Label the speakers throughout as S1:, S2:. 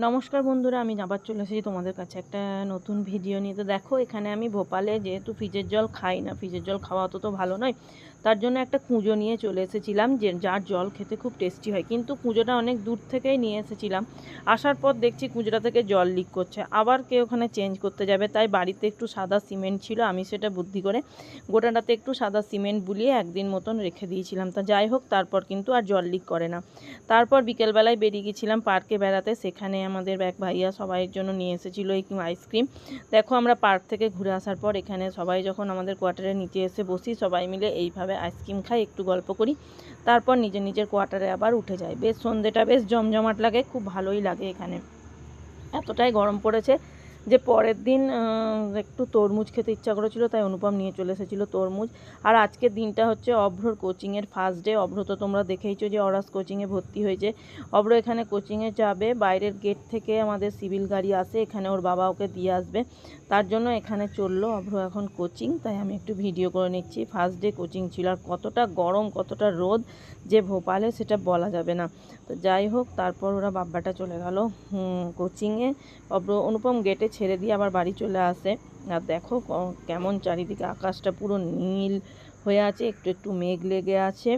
S1: নমস্কার বন্ধুরা, আমি আবার চলে এসেছি তোমাদের কাছে একটা নতুন ভিডিও নিয়ে। তো দেখো, এখানে আমি ভোপালে যেহেতু ফ্রিজের জল খাই না, ফ্রিজের জল খাওয়া তো ভালো নয়, তার জন্য একটা কুঁজো নিয়ে চলে এসেছিলাম, যে যার জল খেতে খুব টেস্টি হয়। কিন্তু কুঁজোটা অনেক দূর থেকেই নিয়ে এসেছিলাম। আসার পর দেখছি কুঁজোটা থেকে জল লিক করছে, আবার কেউ ওখানে চেঞ্জ করতে যাবে, তাই বাড়িতে একটু সাদা সিমেন্ট ছিল, আমি সেটা বুদ্ধি করে গোটাটাতে একটু সাদা সিমেন্ট বুলিয়ে একদিন মতন রেখে দিয়েছিলাম। তা যাই হোক, তারপর কিন্তু আর জল লিক করে না। তারপর বিকেলবেলায় বেরিয়ে গেছিলাম পার্কে বেড়াতে। সেখানে আমাদের এক ভাইয়া সবাইয়ের জন্য নিয়ে এসেছিলো এই আইসক্রিম। দেখো, আমরা পার্ক থেকে ঘুরে আসার পর এখানে সবাই যখন আমাদের কোয়ার্টারের নিচে এসে বসি, সবাই মিলে এইভাবে আইসক্রিম খাই, একটু গল্প করি, তারপর নিজের নিজের কোয়ার্টারে আবার উঠে যাই। বেশ সন্ধ্যেটা বেশ জমজমাট লাগে, খুব ভালোই লাগে এখানে। এতটাই গরম পড়েছে যে পরের দিন একটু তরমুজ খেতে ইচ্ছা করেছিল, তাই অনুপম নিয়ে চলে এসেছিলো তরমুজ। আর আজকের দিনটা হচ্ছে অভ্রর কোচিংয়ের ফার্স্ট ডে। অভ্র তো তোমরা দেখেইছো যে অরাস কোচিংয়ে ভর্তি হয়েছে। অভ্র এখানে কোচিংয়ে যাবে, বাইরের গেট থেকে আমাদের সিভিল গাড়ি আসে, এখানে ওর বাবা ওকে দিয়ে আসবে, তার জন্য এখানে চললো অভ্র এখন কোচিং। তাই আমি একটু ভিডিও করে নিচ্ছি। ফার্স্ট ডে কোচিং ছিল, আর কতটা গরম কতটা রোদ যে ভোপালে সেটা বলা যাবে না। তো যাই হোক, তারপর ওরা বাব্বাটা চলে গেল কোচিংয়ে। অনুপম গেটে ছেড়ে দিয়ে আবার বাড়ি চলে আসে। আর দেখো কেমন চারিদিকে আকাশটা পুরো নীল হয়ে আছে, একটু একটু মেঘ লেগে আছে,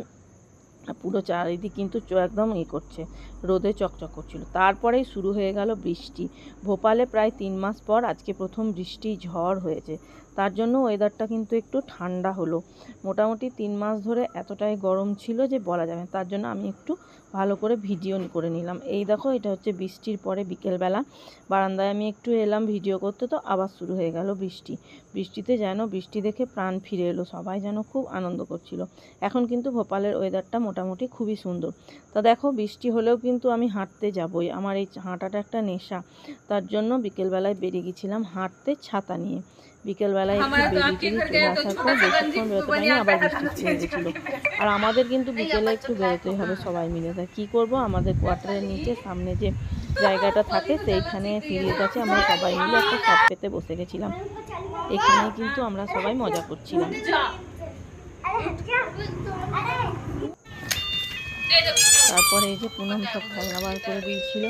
S1: পুরো চারিদিক কিন্তু একদম করছে, রোদে চকচক করছিল। তারপরেই শুরু হয়ে গেল বৃষ্টি। ভোপালে প্রায় 3 মাস পর আজকে প্রথম বৃষ্টি ঝড় হয়েছে, তার জন্য ওয়েদারটা কিন্তু একটু ঠান্ডা হলো। মোটামুটি 3 মাস ধরে এতটাই গরম ছিল যে বলা যাবে, তার জন্য আমি একটু ভালো করে ভিডিও করে নিলাম। এই দেখো, এটা হচ্ছে বৃষ্টির পরে বিকেলবেলা, বারান্দায় আমি একটু এলাম ভিডিও করতে, তো আবার শুরু হয়ে গেল বৃষ্টি। বৃষ্টিতে যেন বৃষ্টি দেখে প্রাণ ফিরে এলো, সবাই যেন খুব আনন্দ করছিল। এখন কিন্তু ভোপালের ওয়েদারটা মোটামুটি খুবই সুন্দর। তা দেখো, বৃষ্টি হলেও কিন্তু আমি হাঁটতে যাবই, আমার এই হাঁটাটা একটা নেশা। তার জন্য বিকেলবেলায় বেরিয়ে গেছিলাম হাঁটতে ছাতা নিয়ে। বিকেলবেলায় একটু বেরিয়ে চলে আসার পর বেশিক্ষণ বেরোতে পারিনি, আবার বৃষ্টি শুরু হয়ে গেছিলো। আর আমাদের কিন্তু বিকেলে একটু বেরোতেই হবে সবাই মিলে। তাই কী করবো, আমাদের কোয়ার্টারের নিচে সামনে যে জায়গাটা থাকে সেইখানে সিঁড়ির কাছে আমরা সবাই মিলে একটা শপ পেতে বসে গেছিলাম। এখানেই কিন্তু আমরা সবাই মজা করছিলাম। তারপরে এই যে পুনম সব খেলনা বার করে দিয়েছিল।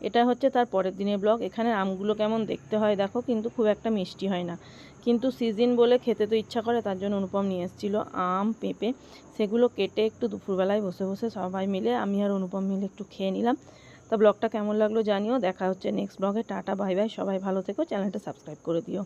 S1: এটা হচ্ছে তার পরের দিনের ব্লগ। এখানে আমগুলো কেমন দেখতে হয় দেখো, কিন্তু খুব একটা মিষ্টি হয় না, কিন্তু সিজন বলে খেতে তো ইচ্ছা করে, তার জন্য অনুপম নিয়ে এসেছিলো আম পেঁপে। সেগুলো কেটে একটু দুপুরবেলায় বসে বসে সবাই মিলে, আমি আর অনুপম মিলে একটু খেয়ে নিলাম। তা ব্লগটা কেমন লাগলো জানিও। দেখা হচ্ছে নেক্সট ব্লগে। টাটা বাই বাই, সবাই ভালো থেকো, চ্যানেলটা সাবস্ক্রাইব করে দিও।